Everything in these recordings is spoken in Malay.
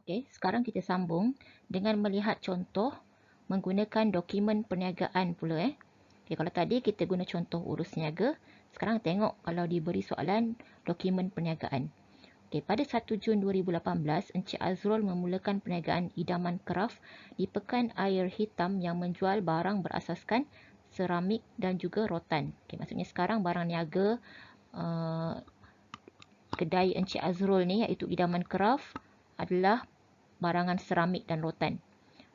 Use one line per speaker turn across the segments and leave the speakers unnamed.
Okey, sekarang kita sambung dengan melihat contoh menggunakan dokumen perniagaan pula. Okey, kalau tadi kita guna contoh urus niaga, sekarang tengok kalau diberi soalan dokumen perniagaan. Okey, pada 1 Jun 2018, Encik Azrul memulakan perniagaan idaman kraft di Pekan Air Hitam yang menjual barang berasaskan seramik dan juga rotan. Okey, maksudnya sekarang barang niaga kedai Encik Azrul ni iaitu idaman kraft adalah barangan seramik dan rotan.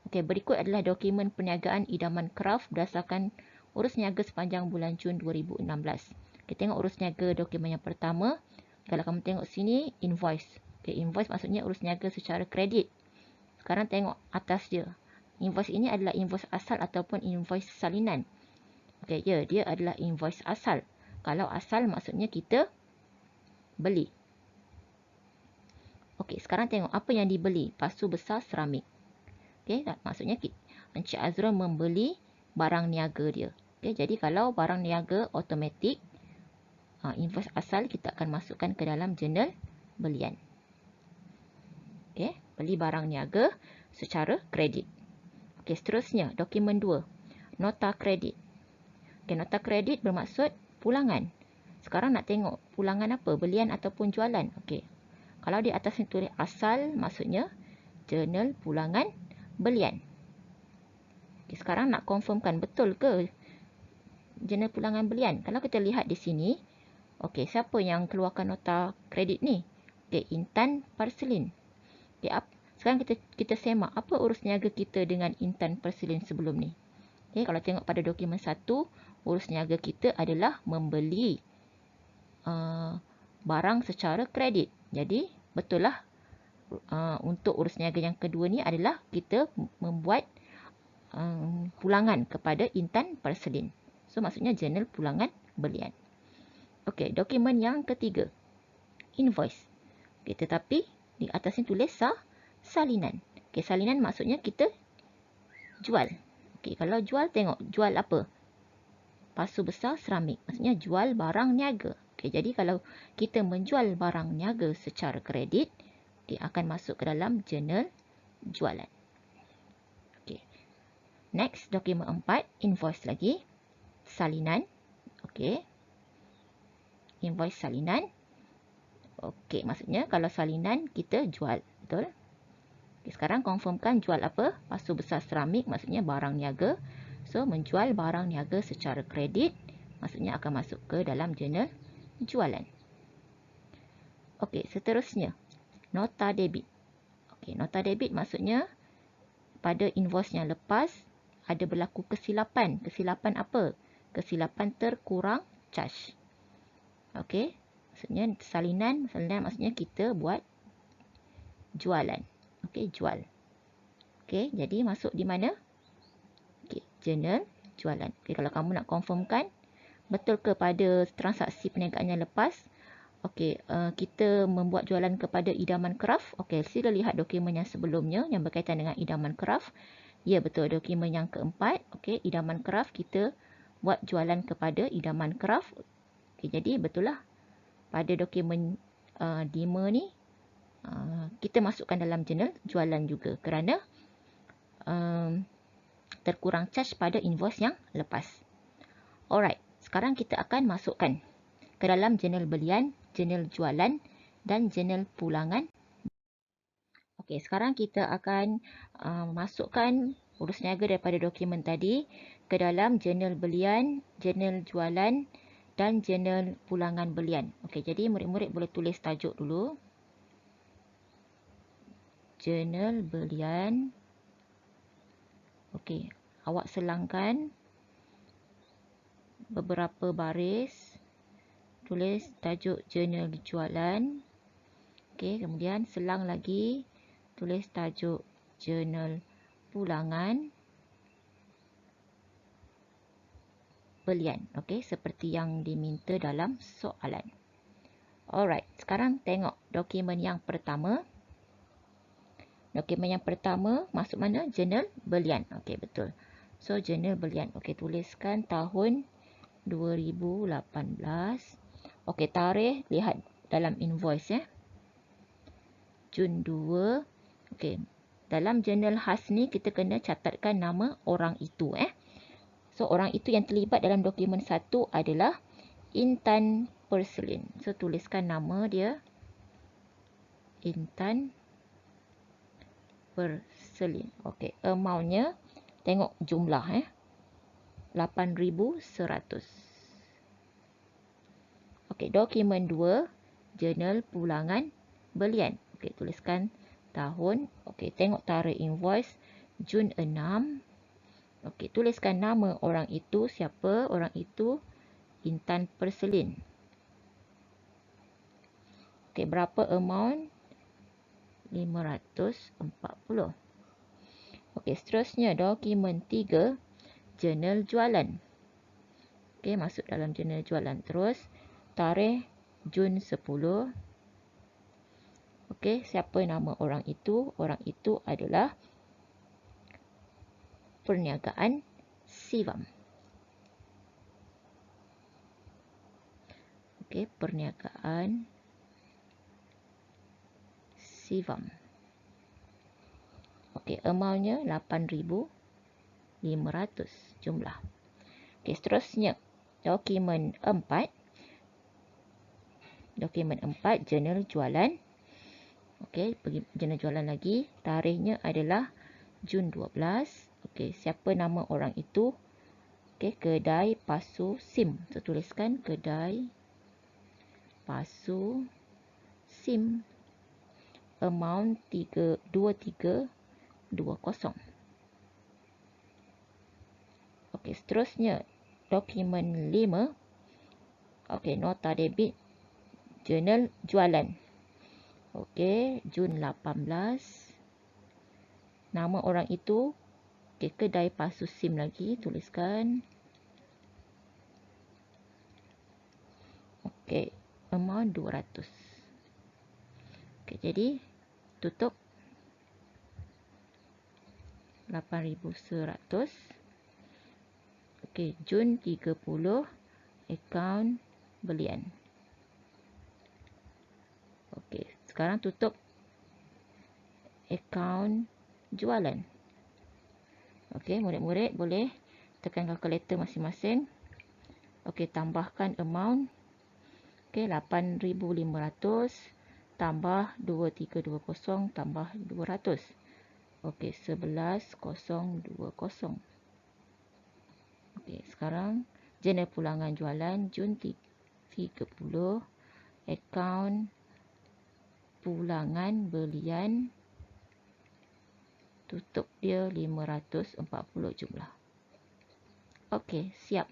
Okey, berikut adalah dokumen perniagaan idaman kraft berdasarkan urus niaga sepanjang bulan Jun 2016. Kita tengok urus niaga dokumen yang pertama. Kalau kamu tengok sini, invoice. Okey, invoice maksudnya urus niaga secara kredit. Sekarang tengok atas dia. Invoice ini adalah invoice asal ataupun invoice salinan. Okey, ya, dia adalah invoice asal. Kalau asal maksudnya kita beli. Okey, sekarang tengok apa yang dibeli. Pasu besar seramik. Okey, maksudnya Encik Azrul membeli barang niaga dia. Okey, jadi kalau barang niaga automatik, invoice asal kita akan masukkan ke dalam jurnal belian. Okey, beli barang niaga secara kredit. Okey, seterusnya dokumen 2, nota kredit. Okey, nota kredit bermaksud pulangan. Sekarang nak tengok pulangan apa, belian ataupun jualan. Okey, kalau di atas ni tulis asal, maksudnya jurnal pulangan belian. Okay, sekarang nak confirmkan betul ke jurnal pulangan belian. Kalau kita lihat di sini, okey, siapa yang keluarkan nota kredit ni? Okey, Intan Parselin. Okey, sekarang kita semak apa urus niaga kita dengan Intan Parselin sebelum ni. Okey, kalau tengok pada dokumen 1, urus niaga kita adalah membeli barang secara kredit. Jadi, betul lah untuk urus niaga yang kedua ni adalah kita membuat pulangan kepada Intan Parselin. So, maksudnya jurnal pulangan belian. Okey, dokumen yang ketiga, invoice. Okay, tetapi di atas ni tulis salinan. Okey, salinan maksudnya kita jual. Okey, kalau jual, tengok jual apa? Pasu besar seramik. Maksudnya jual barang niaga. Okey, jadi kalau kita menjual barang niaga secara kredit, okay, akan masuk ke dalam jurnal jualan. Next, dokumen 4, invoice lagi. Salinan. Okey. Invoice salinan. Okey, maksudnya kalau salinan kita jual. Betul? Okay, sekarang confirmkan jual apa? Pasu besar seramik, maksudnya barang niaga. So, menjual barang niaga secara kredit, maksudnya akan masuk ke dalam jurnal jualan. Okey, seterusnya. Nota debit. Okey, nota debit maksudnya pada invoice yang lepas, ada berlaku kesilapan. Kesilapan apa? Kesilapan terkurang charge. Okey. Maksudnya salinan maksudnya kita buat jualan. Okey, jual. Okey, jadi masuk di mana? Okey, jurnal jualan. Okey, kalau kamu nak confirmkan betul ke pada transaksi perniagaan yang lepas, okey, kita membuat jualan kepada idaman kraft. Okey, sila lihat dokumen yang sebelumnya yang berkaitan dengan idaman kraft. Ya, betul, dokumen yang keempat. Okey, idaman kraft, kita buat jualan kepada idaman kraft. Okey, jadi betul lah pada dokumen 5 ni kita masukkan dalam jurnal jualan juga kerana terkurang charge pada invoice yang lepas. Alright, sekarang kita akan masukkan ke dalam jurnal belian, jurnal jualan dan jurnal pulangan. Okey, sekarang kita akan masukkan urus niaga daripada dokumen tadi ke dalam jurnal belian, jurnal jualan dan jurnal pulangan belian. Okey, jadi murid-murid boleh tulis tajuk dulu. Jurnal belian. Okey, awak selangkan beberapa baris. Tulis tajuk jurnal jualan. Okey, kemudian selang lagi. Tulis tajuk jurnal pulangan belian. Okey, seperti yang diminta dalam soalan. Alright, sekarang tengok dokumen yang pertama. Dokumen yang pertama masuk mana? Jurnal belian. Okey, betul. So, jurnal belian. Okey, tuliskan tahun 2018. Okey, tarikh lihat dalam invoice ya. Jun 2 Okey. Dalam jurnal khas ni kita kena catatkan nama orang itu So orang itu yang terlibat dalam dokumen 1 adalah Intan Perselin. So tuliskan nama dia Intan Perselin. Okey, amount-nya tengok jumlah 8,100. Okey, dokumen 2 jurnal pulangan belian. Okey, tuliskan tahun. Okey, tengok tarikh invoice Jun 6. Okey, tuliskan nama orang itu. Siapa orang itu? Intan Perselin. Okey, berapa amount? 540. Okey, seterusnya dokumen 3 jurnal jualan. Okey, masuk dalam jurnal jualan. Terus tarikh Jun 10. Okey, siapa nama orang itu? Orang itu adalah Perniagaan Sivam. Okey, Perniagaan Sivam. Okey, amount-nya 8,500 jumlah. Okey, seterusnya dokumen 4. Dokumen 4 jurnal jualan. Okey, pergi jurnal jualan lagi. Tarikhnya adalah Jun 12. Okey, siapa nama orang itu? Okey, Kedai Pasu Sim. So, tuliskan Kedai Pasu Sim. Amount 2320. Okey, seterusnya dokumen 5. Okey, nota debit jurnal jualan. Okey, Jun 18. Nama orang itu, okey, Kedai Pasu Sim lagi, tuliskan. Okey, amount 200. Okey, jadi tutup 8,100. Okey, Jun 30 akaun belian. Okey, sekarang tutup akaun jualan. Okey, murid-murid boleh tekan kalkulator masing-masing. Okey, tambahkan amount. Okey, 8,500 tambah 2320 tambah 200. Okey, 11,020. Okey, sekarang jurnal pulangan jualan Jun 30, akaun pulangan belian, tutup dia 540 jumlah. Okey, siap.